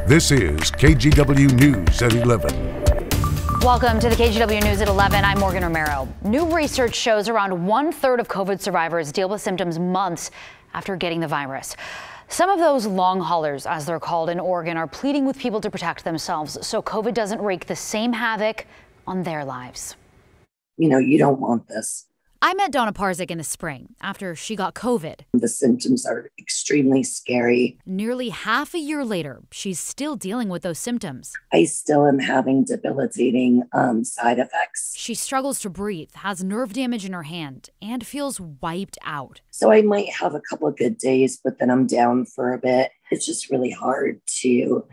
This is KGW News at 11. Welcome to the KGW News at 11. I'm Morgan Romero. New research shows around 1/3 of COVID survivors deal with symptoms months after getting the virus. Some of those long haulers, as they're called in Oregon, are pleading with people to protect themselves so COVID doesn't wreak the same havoc on their lives. You don't want this. I met Donna Parzik in the spring after she got COVID. The symptoms are extremely scary. Nearly half a year later, she's still dealing with those symptoms. I still am having debilitating side effects. She struggles to breathe, has nerve damage in her hand, and feels wiped out. So I might have a couple of good days, but then I'm down for a bit. It's just really hard to,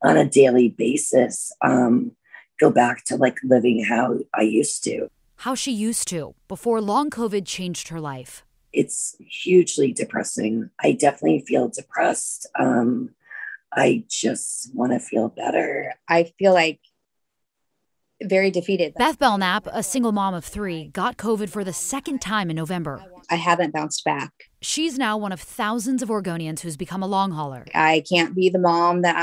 on a daily basis, go back to living how I used to. How she used to before long COVID changed her life. It's hugely depressing. I definitely feel depressed. I just want to feel better. I feel very defeated. Beth Belknap, a single mom of 3, got COVID for the second time in November. I haven't bounced back. She's now one of thousands of Oregonians who's become a long hauler. I can't be the mom that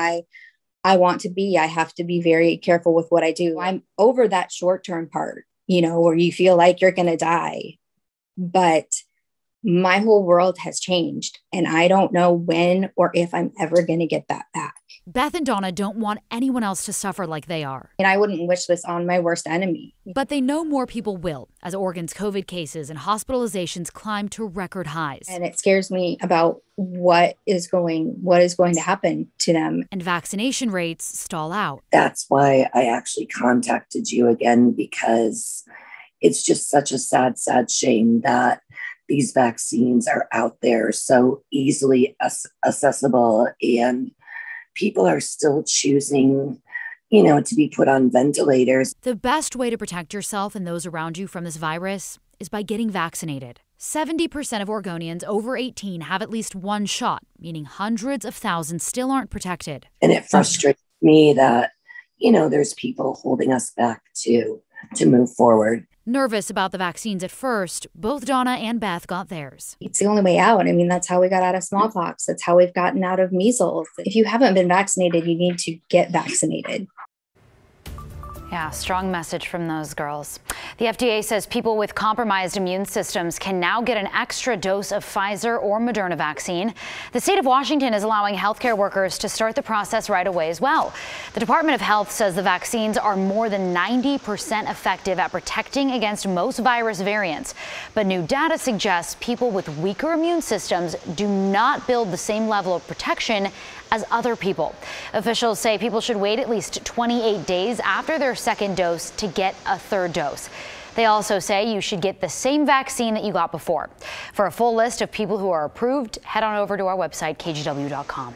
I want to be. I have to be very careful with what I do. I'm over that short-term part, where you feel like you're going to die. But my whole world has changed, and I don't know when or if I'm ever going to get that back. Beth and Donna don't want anyone else to suffer like they are. And I wouldn't wish this on my worst enemy. But they know more people will, as Oregon's COVID cases and hospitalizations climb to record highs. And it scares me about what is going to happen to them. And vaccination rates stall out. That's why I actually contacted you again, because it's just such a sad, sad shame that these vaccines are out there so easily accessible, and people are still choosing, to be put on ventilators. The best way to protect yourself and those around you from this virus is by getting vaccinated. 70% of Oregonians over 18 have at least one shot, meaning hundreds of thousands still aren't protected. And it frustrates me that, there's people holding us back to move forward. Nervous about the vaccines at first, both Donna and Beth got theirs. It's the only way out. That's how we got out of smallpox. That's how we've gotten out of measles. If you haven't been vaccinated, you need to get vaccinated. Yeah, strong message from those girls. The FDA says people with compromised immune systems can now get an extra dose of Pfizer or Moderna vaccine. The state of Washington is allowing healthcare workers to start the process right away as well. The Department of Health says the vaccines are more than 90% effective at protecting against most virus variants. But new data suggests people with weaker immune systems do not build the same level of protection as other people. Officials say people should wait at least 28 days after their second dose to get a third dose. They also say you should get the same vaccine that you got before. For a full list of people who are approved, head on over to our website, kgw.com.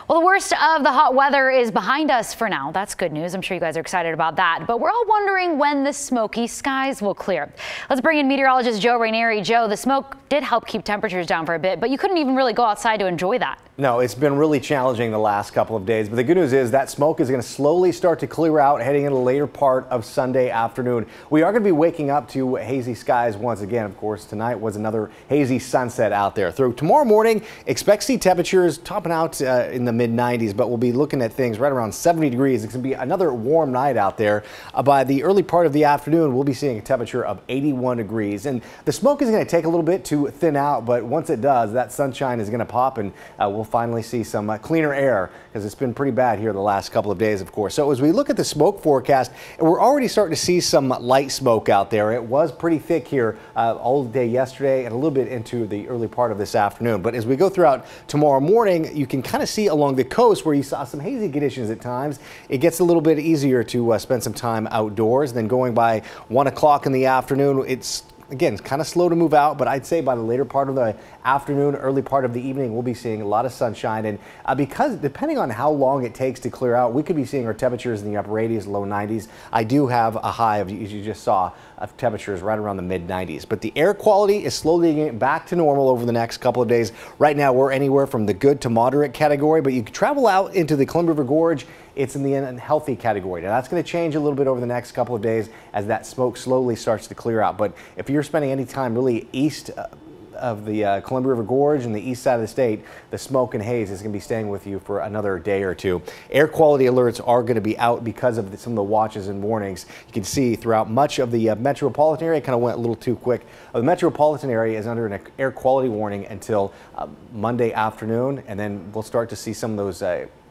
Well, the worst of the hot weather is behind us for now. That's good news. I'm sure you guys are excited about that. But we're all wondering when the smoky skies will clear. Let's bring in meteorologist Joe Rainieri. Joe, the smoke did help keep temperatures down for a bit, but you couldn't even really go outside to enjoy that. No, it's been really challenging the last couple of days, but the good news is that smoke is going to slowly start to clear out heading into the later part of Sunday afternoon. We are going to be waking up to hazy skies once again. Of course, tonight was another hazy sunset out there. Through tomorrow morning, expect to see temperatures topping out in the mid-90s, but we'll be looking at things right around 70 degrees. It's going to be another warm night out there. By the early part of the afternoon, we'll be seeing a temperature of 81 degrees. And the smoke is going to take a little bit to thin out, but once it does, that sunshine is going to pop, and we'll finally see some cleaner air, because it's been pretty bad here the last couple of days, of course. So as we look at the smoke forecast, we're already starting to see some light smoke out there. It was pretty thick here all day yesterday and a little bit into the early part of this afternoon. But as we go throughout tomorrow morning, you can kind of see along the coast where you saw some hazy conditions at times. It gets a little bit easier to spend some time outdoors. Then going by 1 o'clock in the afternoon, it's again, it's kind of slow to move out, but I'd say by the later part of the afternoon, early part of the evening, we'll be seeing a lot of sunshine. And because depending on how long it takes to clear out, we could be seeing our temperatures in the upper 80s, low 90s. I do have a high of, as you just saw, of temperatures right around the mid 90s. But the air quality is slowly getting back to normal over the next couple of days. Right now, we're anywhere from the good to moderate category, but you travel out into the Columbia River Gorge, it's in the unhealthy category. Now that's going to change a little bit over the next couple of days as that smoke slowly starts to clear out. But if you're spending any time really east of the Columbia River Gorge and the east side of the state, the smoke and haze is going to be staying with you for another day or two. Air quality alerts are going to be out because of some of the watches and warnings. You can see throughout much of the metropolitan area. Kind of went a little too quick. The metropolitan area is under an air quality warning until Monday afternoon, and then we'll start to see some of those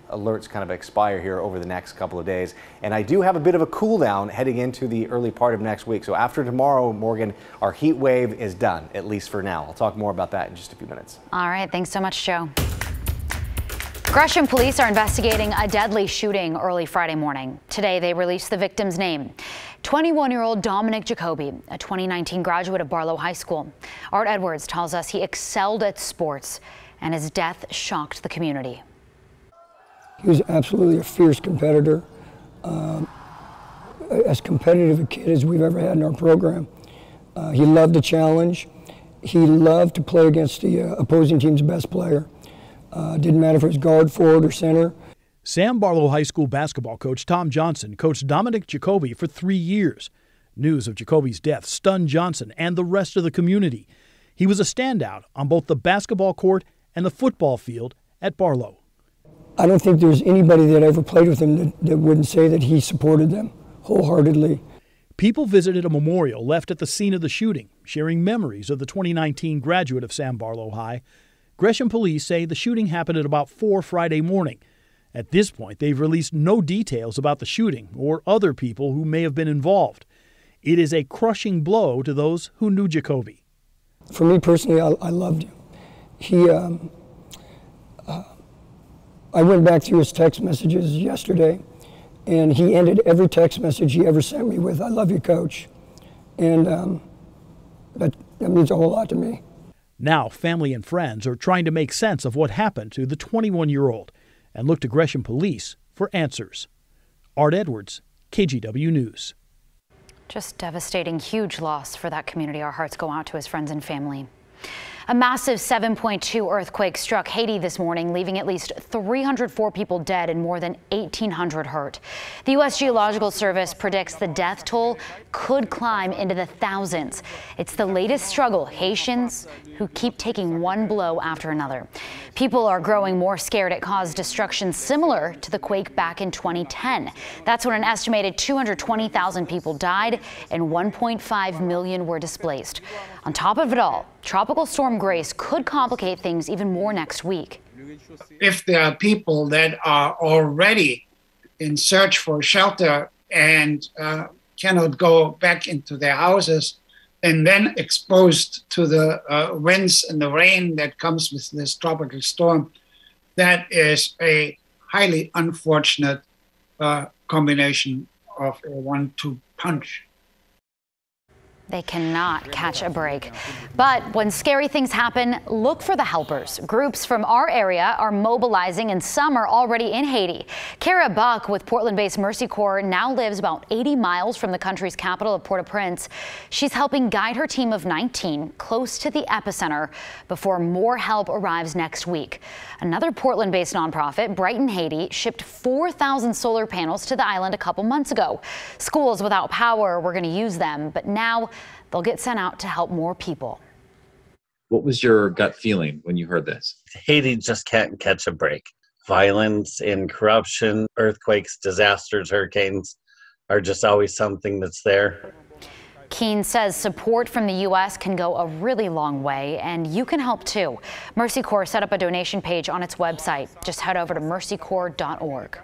alerts kind of expire here over the next couple of days. And I do have a bit of a cool down heading into the early part of next week. So after tomorrow, Morgan, our heat wave is done, at least for now. I'll talk more about that in just a few minutes. All right. Thanks so much, Joe. Gresham police are investigating a deadly shooting early Friday morning. Today, they released the victim's name. 21-year-old Dominic Jacoby, a 2019 graduate of Barlow High School. Art Edwards tells us he excelled at sports, and his death shocked the community. He was absolutely a fierce competitor, as competitive a kid as we've ever had in our program. He loved a challenge. He loved to play against the opposing team's best player. Didn't matter if it was guard, forward, or center. Sam Barlow High School basketball coach Tom Johnson coached Dominic Jacoby for 3 years. News of Jacoby's death stunned Johnson and the rest of the community. He was a standout on both the basketball court and the football field at Barlow. I don't think there's anybody that ever played with him that wouldn't say that he supported them wholeheartedly. People visited a memorial left at the scene of the shooting, sharing memories of the 2019 graduate of Sam Barlow High. Gresham police say the shooting happened at about 4 Friday morning. At this point, they've released no details about the shooting or other people who may have been involved. It is a crushing blow to those who knew Jacoby. For me personally, I loved him. I went back through his text messages yesterday, and he ended every text message he ever sent me with, "I love you, Coach." And that means a whole lot to me. Now, family and friends are trying to make sense of what happened to the 21-year-old and look to Gresham police for answers. Art Edwards, KGW News. Just devastating, huge loss for that community. Our hearts go out to his friends and family. A massive 7.2 earthquake struck Haiti this morning, leaving at least 304 people dead and more than 1,800 hurt. The U.S. Geological Service predicts the death toll could climb into the thousands. It's the latest struggle Haitians who keep taking one blow after another. People are growing more scared it caused destruction similar to the quake back in 2010. That's when an estimated 220,000 people died and 1.5 million were displaced. On top of it all, Tropical Storm Grace could complicate things even more next week. If there are people that are already in search for shelter and cannot go back into their houses, and then exposed to the winds and the rain that comes with this tropical storm, that is a highly unfortunate combination of a 1-2 punch. They cannot catch a break. But when scary things happen, look for the helpers. Groups from our area are mobilizing, and some are already in Haiti. Kara Buck with Portland-based Mercy Corps now lives about 80 miles from the country's capital of Port-au-Prince. She's helping guide her team of 19 close to the epicenter before more help arrives next week. Another Portland-based nonprofit, Brighten Haiti, shipped 4,000 solar panels to the island a couple months ago. Schools without power were going to use them, but now they'll get sent out to help more people. What was your gut feeling when you heard this? Haiti just can't catch a break. Violence and corruption, earthquakes, disasters, hurricanes are just always something that's there. Keene says support from the U.S. can go a really long way, and you can help too. Mercy Corps set up a donation page on its website. Just head over to mercycorps.org.